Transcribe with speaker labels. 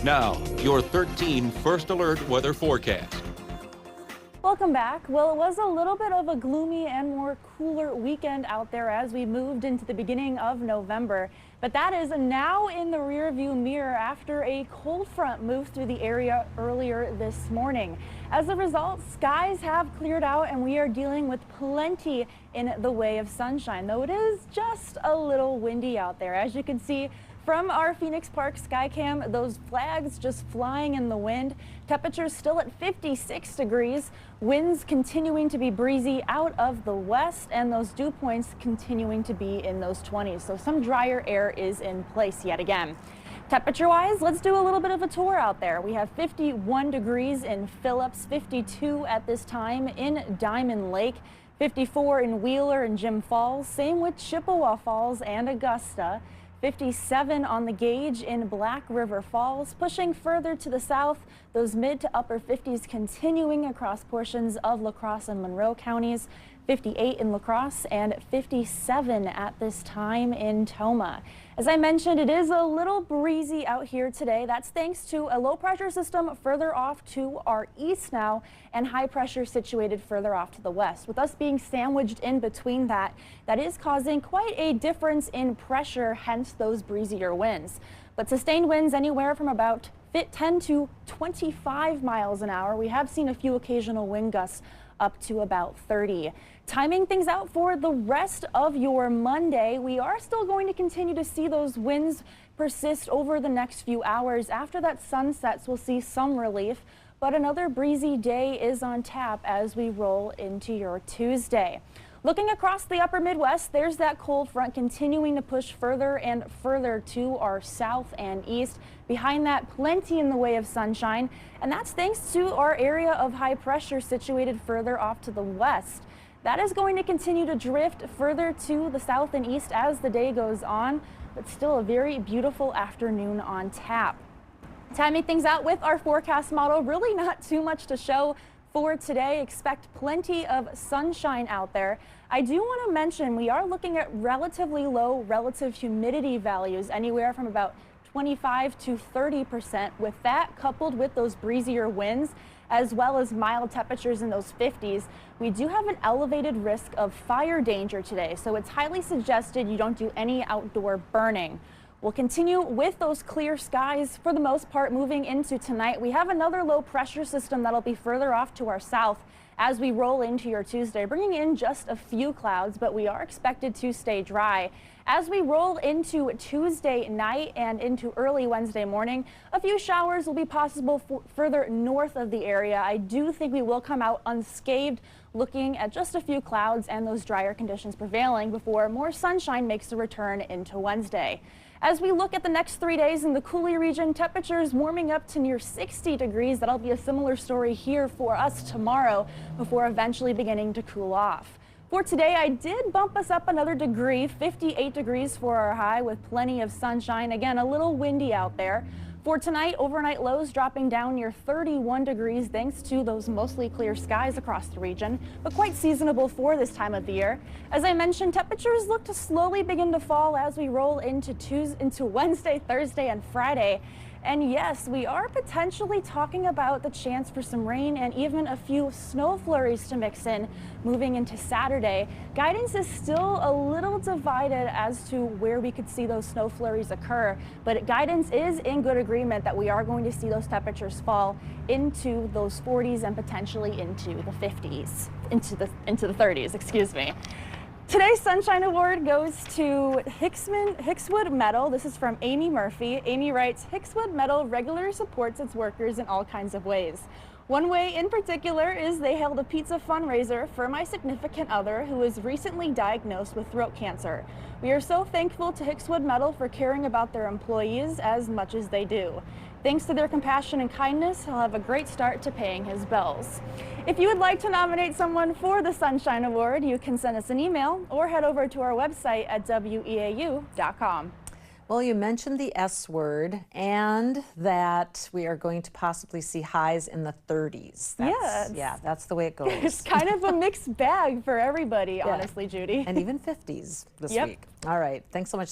Speaker 1: Now, your 13 First Alert weather forecast.
Speaker 2: Welcome back. Well, it was a little bit of a gloomy and more cooler weekend out there as we moved into the beginning of November. But that is now in the rearview mirror after a cold front moved through the area earlier this morning. As a result, skies have cleared out and we are dealing with plenty in the way of sunshine, though it is just a little windy out there. As you can see from our Phoenix Park Skycam, those flags just flying in the wind. Temperatures still at 56 degrees. Winds continuing to be breezy out of the west, and those dew points continuing to be in those 20s. So some drier air is in place yet again. Temperature-wise, let's do a little bit of a tour out there. We have 51 degrees in Phillips, 52 at this time in Diamond Lake, 54 in Wheeler and Jim Falls, same with Chippewa Falls and Augusta. 57 on the gauge in Black River Falls. Pushing further to the south, those mid to upper 50s continuing across portions of LaCrosse and Monroe counties. 58 in LaCrosse and 57 at this time in Tomah. As I mentioned, it is a little breezy out here today. That's thanks to a low pressure system further off to our east now and high pressure situated further off to the west. With us being sandwiched in between that is causing quite a difference in pressure, hence those breezier winds. But sustained winds anywhere from about 10 to 25 miles an hour. We have seen a few occasional wind gusts up to about 30. Timing things out for the rest of your Monday, we are still going to continue to see those winds persist over the next few hours. After that sun sets, we'll see some relief, but another breezy day is on tap as we roll into your Tuesday. Looking across the upper Midwest, there's that cold front continuing to push further and further to our south and east. Behind that, plenty in the way of sunshine, and that's thanks to our area of high pressure situated further off to the west. That is going to continue to drift further to the south and east as the day goes on, but still a very beautiful afternoon on tap. Timing things out with our forecast model, really not too much to show for today. Expect plenty of sunshine out there. I do want to mention we are looking at relatively low relative humidity values, anywhere from about 25 to 30%. With that, coupled with those breezier winds, as well as mild temperatures in those 50s, we do have an elevated risk of fire danger today. So it's highly suggested you don't do any outdoor burning. We'll continue with those clear skies for the most part moving into tonight. We have another low pressure system that'll be further off to our south as we roll into your Tuesday, bringing in just a few clouds, but we are expected to stay dry. As we roll into Tuesday night and into early Wednesday morning, a few showers will be possible further north of the area. I do think we will come out unscathed, looking at just a few clouds and those drier conditions prevailing before more sunshine makes a return into Wednesday. As we look at the next 3 days in the Coulee region, temperatures warming up to near 60 degrees. That'll be a similar story here for us tomorrow before eventually beginning to cool off. For today, I did bump us up another degree, 58 degrees for our high with plenty of sunshine. Again, a little windy out there. For tonight, overnight lows dropping down near 31 degrees thanks to those mostly clear skies across the region, but quite seasonable for this time of the year. As I mentioned, temperatures look to slowly begin to fall as we roll into Wednesday, Thursday, and Friday. And yes, we are potentially talking about the chance for some rain and even a few snow flurries to mix in moving into Saturday. Guidance is still a little divided as to where we could see those snow flurries occur, but guidance is in good agreement that we are going to see those temperatures fall into those 40s and potentially into the 50s, into the 30s, excuse me. Today's Sunshine Award goes to Hickswood Metal. This is from Amy Murphy. Amy writes, Hickswood Metal regularly supports its workers in all kinds of ways. One way in particular is they held a pizza fundraiser for my significant other who was recently diagnosed with throat cancer. We are so thankful to Hickswood Metal for caring about their employees as much as they do. Thanks to their compassion and kindness, he'll have a great start to paying his bills. If you would like to nominate someone for the Sunshine Award, you can send us an email or head over to our website at WEAU.com.
Speaker 3: Well, you mentioned the S word and that we are going to possibly see highs in the 30s. Yeah, that's the way it goes.
Speaker 2: It's kind of a mixed bag for everybody, honestly, Judy.
Speaker 3: And even 50s this week. All right. Thanks so much.